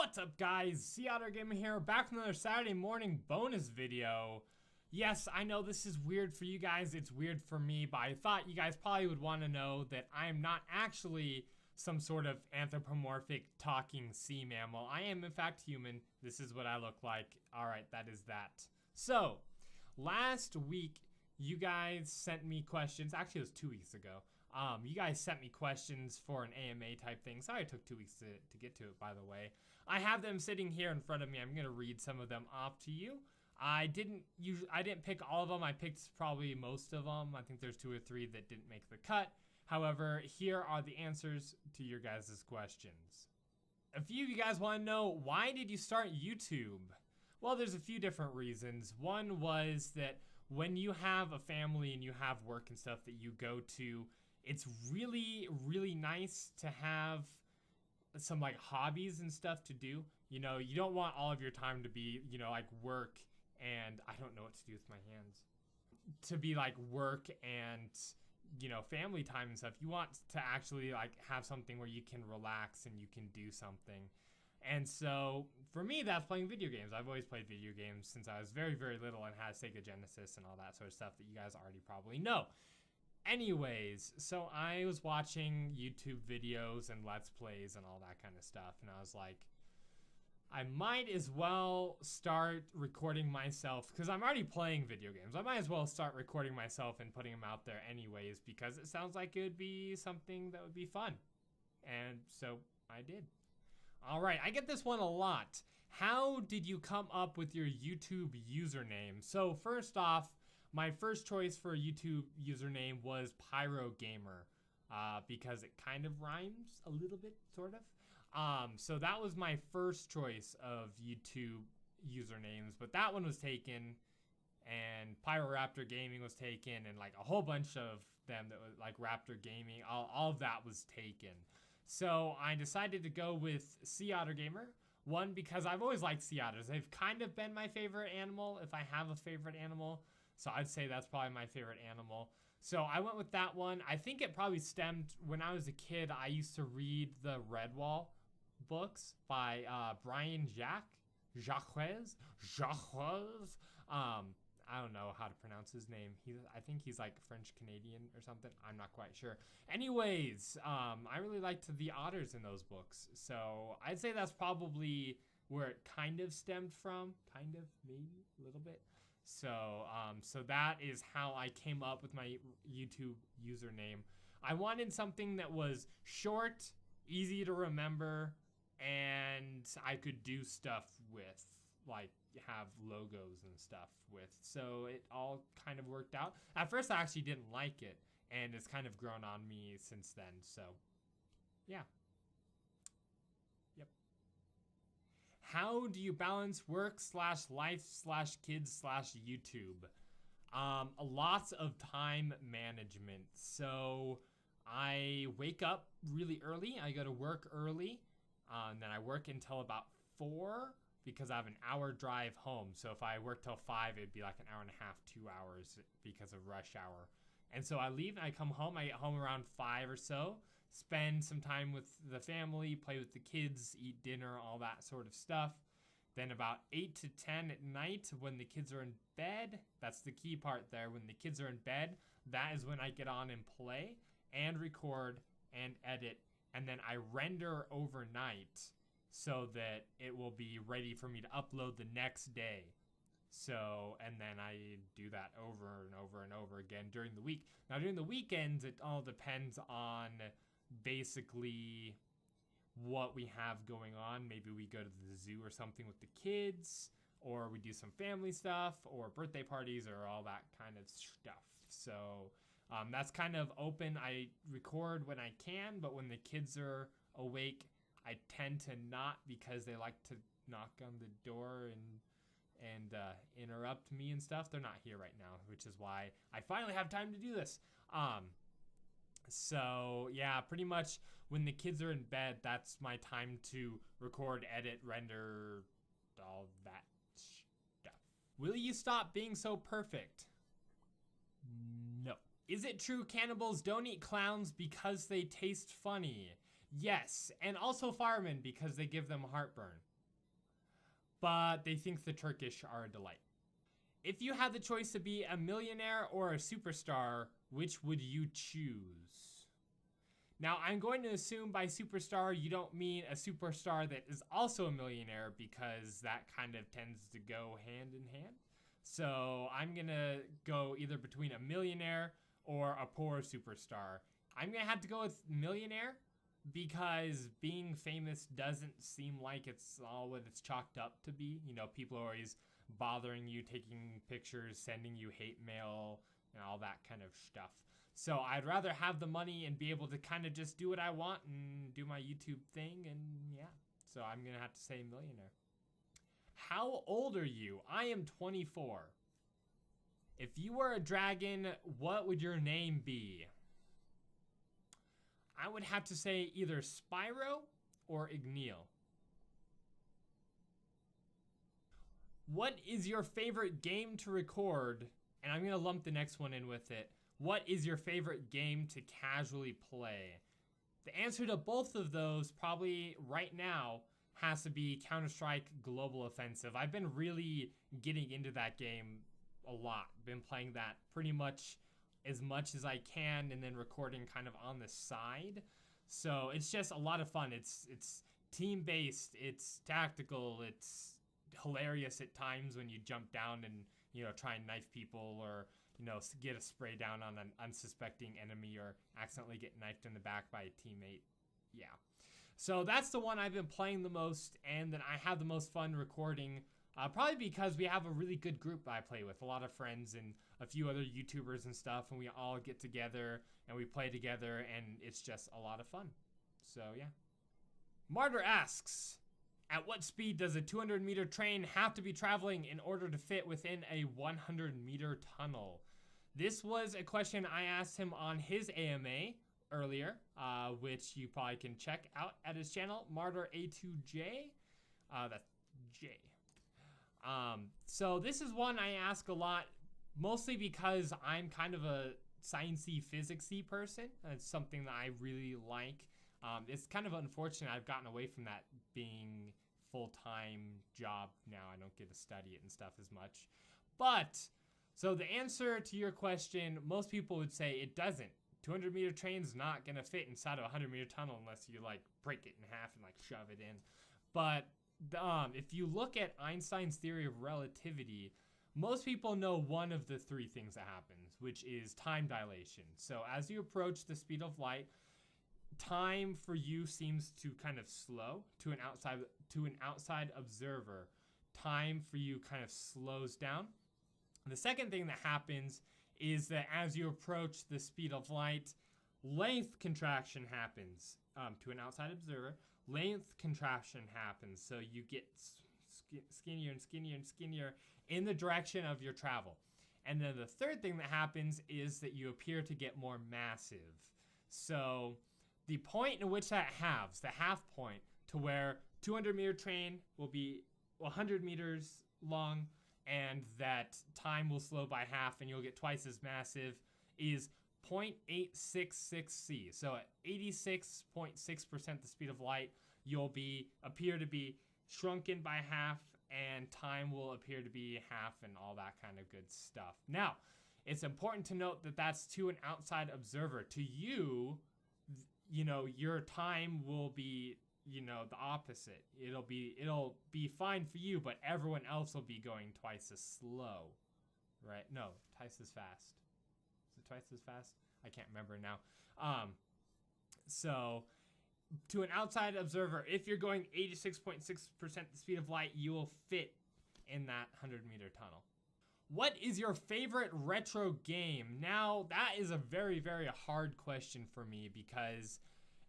What's up, guys? SeaOtterGamer here, back with another Saturday morning bonus video. Yes, I know this is weird for you guys, it's weird for me, but I thought you guys probably would want to know that I am not actually some sort of anthropomorphic talking sea mammal. I am in fact human. This is what I look like. Alright, that is that. So, last week you guys sent me questions. Actually, it was 2 weeks ago. You guys sent me questions for an AMA type thing. Sorry it took 2 weeks to get to it, by the way. I have them sitting here in front of me. I'm gonna read some of them off to you. I didn't pick all of them. I picked probably most of them. I think there's 2 or 3 that didn't make the cut. However, here are the answers to your guys' questions. A few of you guys want to know, why did you start YouTube? Well, there's a few different reasons. One was that when you have a family and you have work and stuff that you go to, it's really, really nice to have some like hobbies and stuff to do. You know, you don't want all of your time to be, you know, like work and I don't know what to do with my hands. To be like work and, you know, family time and stuff. You want to actually like have something where you can relax and you can do something. And so for me, that's playing video games. I've always played video games since I was very, very little and had Sega Genesis and all that sort of stuff that you guys already probably know. Anyways, so I was watching YouTube videos and Let's Plays and all that kind of stuff. And I was like, I might as well start recording myself because I'm already playing video games. I might as well start recording myself and putting them out there anyways because it sounds like it would be something that would be fun. And so I did. All right, I get this one a lot. How did you come up with your YouTube username? So first off, my first choice for a YouTube username was PyroGamer because it kind of rhymes a little bit, sort of. So that was my first choice of YouTube usernames, but that one was taken, and Pyroraptor Gaming was taken, and like a whole bunch of them that was like Raptor Gaming, all of that was taken. So I decided to go with SeaOtterGamer. One, because I've always liked sea otters. They've kind of been my favorite animal, if I have a favorite animal. So I'd say that's probably my favorite animal. So I went with that one. I think it probably stemmed when I was a kid. I used to read the Redwall books by Brian Jacques. I don't know how to pronounce his name. I think he's like French Canadian or something. I'm not quite sure. Anyways, I really liked the otters in those books. So I'd say that's probably where it kind of stemmed from. Kind of, maybe, a little bit. So, so that is how I came up with my YouTube username. I wanted something that was short, easy to remember, and I could do stuff with, like have logos and stuff with. So it all kind of worked out. At first, I actually didn't like it, and it's kind of grown on me since then. So, yeah. How do you balance work/life/kids/YouTube? Lots of time management. So I wake up really early. I go to work early. And then I work until about 4 because I have an hour drive home. So if I work till 5, it'd be like an hour and a half, 2 hours because of rush hour. And so I leave and I come home. I get home around 5 or so. Spend some time with the family, play with the kids, eat dinner, all that sort of stuff. Then about 8 to 10 at night when the kids are in bed, that's the key part there. When the kids are in bed, that is when I get on and play and record and edit. And then I render overnight so that it will be ready for me to upload the next day. So, and then I do that over and over and over again during the week. Now during the weekends, it all depends on basically what we have going on. Maybe we go to the zoo or something with the kids, or we do some family stuff or birthday parties or all that kind of stuff. So that's kind of open. I record when I can, but when the kids are awake, I tend to not because they like to knock on the door and interrupt me and stuff. They're not here right now, which is why I finally have time to do this. So yeah, pretty much when the kids are in bed, that's my time to record, edit, render, all that stuff. Will you stop being so perfect? No. Is it true cannibals don't eat clowns because they taste funny? Yes, and also firemen because they give them heartburn. but they think the Turkish are a delight. If you had the choice to be a millionaire or a superstar, which would you choose? Now, I'm going to assume by superstar, you don't mean a superstar that is also a millionaire, because that kind of tends to go hand in hand. So I'm going to go either between a millionaire or a poor superstar. I'm going to have to go with millionaire, because being famous doesn't seem like it's all what it's chalked up to be. You know, people are always bothering you, taking pictures, sending you hate mail, and all that kind of stuff. So I'd rather have the money and be able to kind of just do what I want and do my YouTube thing, and yeah. So I'm going to have to say millionaire. How old are you? I am 24. If you were a dragon, what would your name be? I would have to say either Spyro or Igneel. What is your favorite game to record? And I'm going to lump the next one in with it. What is your favorite game to casually play? The answer to both of those probably right now has to be Counter-Strike Global Offensive. I've been really getting into that game a lot. Been playing that pretty much as I can, and then recording kind of on the side. So it's just a lot of fun. It's team-based, it's tactical, it's hilarious at times when you jump down and, you know, try and knife people, or, you know, get a spray down on an unsuspecting enemy, or accidentally get knifed in the back by a teammate. Yeah. So that's the one I've been playing the most, and then I have the most fun recording, probably because we have a really good group I play with, a lot of friends and a few other YouTubers and stuff, and we all get together and we play together, and it's just a lot of fun. So yeah. Martyr asks, at what speed does a 200-meter train have to be traveling in order to fit within a 100-meter tunnel? This was a question I asked him on his AMA earlier, which you probably can check out at his channel, Martyr A2J. That's J. So this is one I ask a lot, mostly because I'm kind of a sciencey, physicsy person. It's something that I really like. It's kind of unfortunate I've gotten away from that being full-time job now. I don't get to study it and stuff as much. But, so the answer to your question, most people would say it doesn't. 200-meter train's not gonna fit inside of a 100-meter tunnel unless you like break it in half and like shove it in. But if you look at Einstein's theory of relativity, most people know one of the three things that happens, which is time dilation. So as you approach the speed of light, time for you seems to kind of slow. To an outside observer, time for you kind of slows down. And the second thing that happens is that as you approach the speed of light, length contraction happens. To an outside observer, length contraction happens. So you get skinnier and skinnier and skinnier in the direction of your travel. And then the third thing that happens is that you appear to get more massive. So the point in which that halves, the half point, to where 200-meter train will be 100 meters long, and that time will slow by half and you'll get twice as massive, is 0.866 c. So at 86.6% the speed of light, you'll appear to be shrunken by half, and time will appear to be half, and all that kind of good stuff. Now, it's important to note that that's to an outside observer. To you, you know, your time will be, you know, the opposite. It'll be fine for you, but everyone else will be going twice as slow, right? No, twice as fast. Is it twice as fast? I can't remember now. So to an outside observer, if you're going 86.6% the speed of light, you will fit in that 100-meter tunnel. What is your favorite retro game? Now, that is a very, very hard question for me, because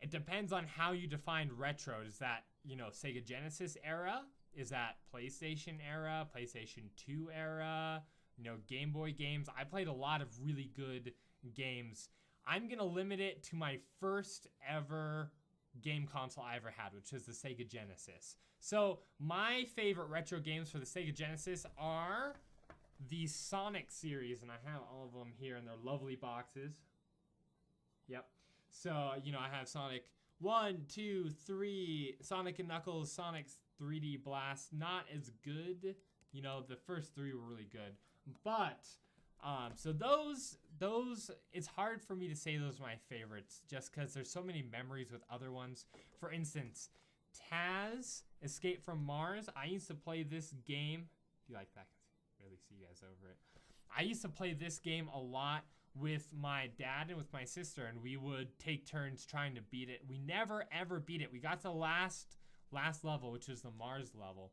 it depends on how you define retro. Is that, you know, Sega Genesis era? Is that PlayStation era, PlayStation 2 era, you know, Game Boy games? I played a lot of really good games. I'm going to limit it to my first ever game console I ever had, which is the Sega Genesis. So my favorite retro games for the Sega Genesis are the Sonic series, and I have all of them here in their lovely boxes. Yep. So, you know, I have Sonic 1, 2, 3, Sonic and Knuckles, Sonic 3D Blast, not as good. You know, the first 3 were really good. But, so those, it's hard for me to say those are my favorites just because there's so many memories with other ones. For instance, Taz, Escape from Mars. I used to play this game. Do you like that? I can really see you guys over it. I used to play this game a lot with my dad and with my sister, and we would take turns trying to beat it. We never ever beat it. We got to the last level, which is the Mars level.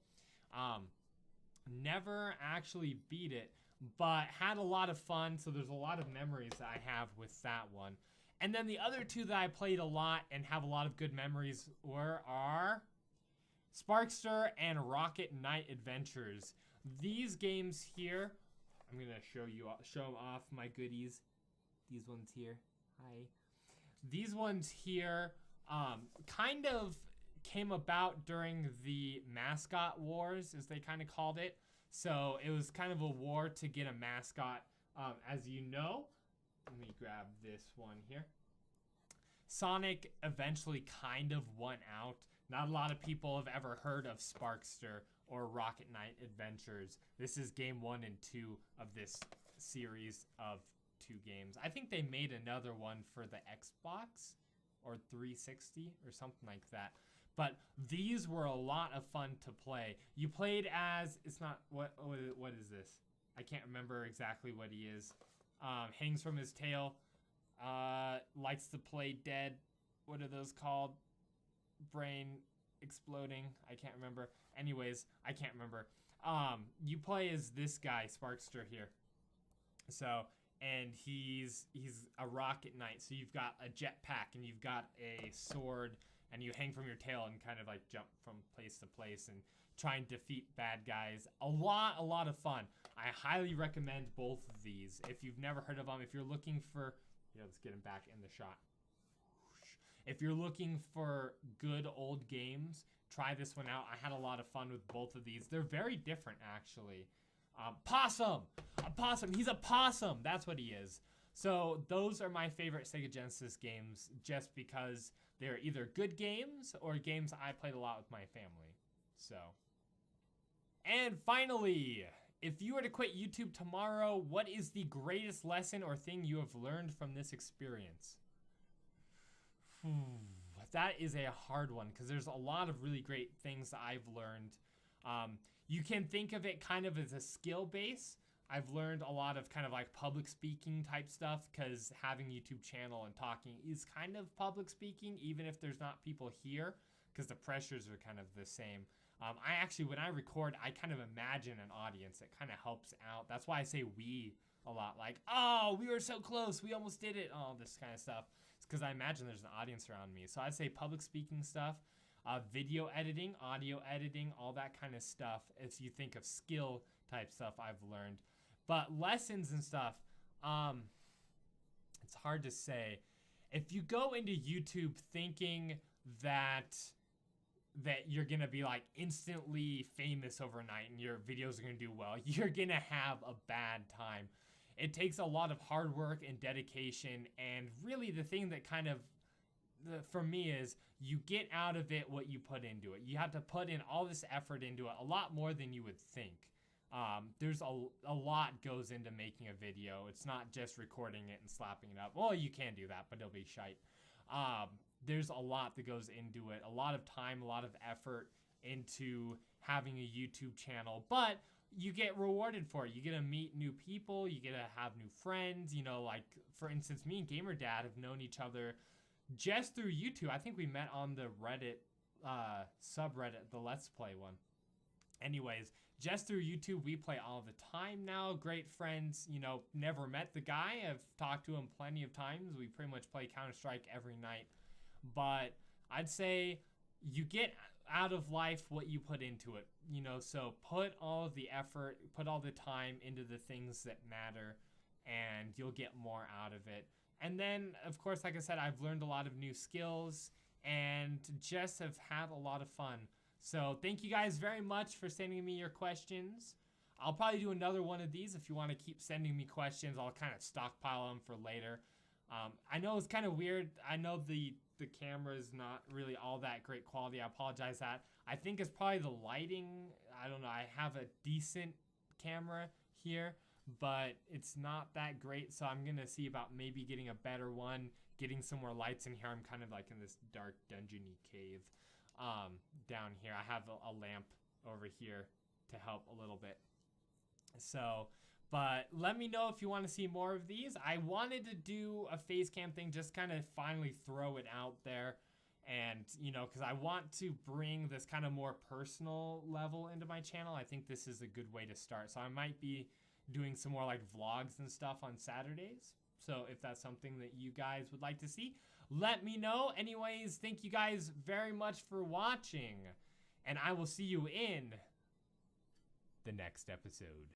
Never actually beat it, but had a lot of fun. So there's a lot of memories that I have with that one. And then the other 2 that I played a lot and have a lot of good memories are Sparkster and Rocket Knight Adventures. These games here, I'm gonna show them off my goodies. These ones here, hi. These ones here, kind of came about during the mascot wars, as they kind of called it. So it was kind of a war to get a mascot. As you know, let me grab this one here. Sonic eventually kind of won out. Not a lot of people have ever heard of Sparkster or Rocket Knight Adventures. This is game 1 and 2 of this series of 2 games. I think they made another one for the Xbox or 360 or something like that. But these were a lot of fun to play. You played as, it's not, what is this? I can't remember exactly what he is. Hangs from his tail. Likes to play dead. What are those called? Brain exploding. I can't remember. Anyways, I can't remember. You play as this guy, Sparkster here. So, and he's a rocket knight. So you've got a jetpack and you've got a sword and you hang from your tail and kind of like jump from place to place and try and defeat bad guys. A lot of fun. I highly recommend both of these. If you've never heard of them, if you're looking for, let's get him back in the shot. If you're looking for good old games, try this one out. I had a lot of fun with both of these. They're very different, actually. Possum! A possum! He's a possum! That's what he is. So those are my favorite Sega Genesis games just because they're either good games or games I played a lot with my family. So. And finally, if you were to quit YouTube tomorrow, what is the greatest lesson or thing you have learned from this experience? That is a hard one because there's a lot of really great things that I've learned. You can think of it kind of as a skill base. I've learned a lot of kind of like public speaking type stuff because having a YouTube channel and talking is kind of public speaking, even if there's not people here, because the pressures are kind of the same. I actually, when I record, I kind of imagine an audience. It kind of helps out. That's why I say we a lot. Like, oh, we were so close. We almost did it. All this kind of stuff. It's because I imagine there's an audience around me. So I'd say public speaking stuff, video editing, audio editing, all that kind of stuff. If you think of skill type stuff I've learned. But lessons and stuff, it's hard to say. If you go into YouTube thinking that you're gonna be like instantly famous overnight and your videos are gonna do well, you're gonna have a bad time. It takes a lot of hard work and dedication, and really the thing that kind of, for me, is you get out of it what you put into it. You have to put in all this effort into it, a lot more than you would think. There's a lot goes into making a video. It's not just recording it and slapping it up. Well, you can do that, but it'll be shite. There's a lot that goes into it. A lot of time, a lot of effort into having a YouTube channel, but you get rewarded for it. You get to meet new people. You get to have new friends. You know, like, for instance, me and Gamer Dad have known each other just through YouTube. I think we met on the Reddit subreddit, the Let's Play one. Anyways, just through YouTube, we play all the time now. Great friends. You know, never met the guy. I've talked to him plenty of times. We pretty much play Counter-Strike every night. But I'd say you get out of life what you put into it. You know, so put all the effort, put all the time into the things that matter, and you'll get more out of it. And then, of course, like I said, I've learned a lot of new skills and just have had a lot of fun. So thank you guys very much for sending me your questions. I'll probably do another one of these if you want to keep sending me questions. I'll kind of stockpile them for later. I know it's kind of weird. I know the camera is not really all that great quality. I apologize that. I think it's probably the lighting. I don't know. I have a decent camera here, but it's not that great. So I'm going to see about maybe getting a better one, getting some more lights in here. I'm kind of like in this dark dungeony cave down here. I have a lamp over here to help a little bit. So, but let me know if you want to see more of these. I wanted to do a face cam thing, just kind of finally throw it out there. And, you know, because I want to bring this kind of more personal level into my channel. I think this is a good way to start. So I might be doing some more like vlogs and stuff on Saturdays. So if that's something that you guys would like to see, let me know. Anyways, thank you guys very much for watching. And I will see you in the next episode.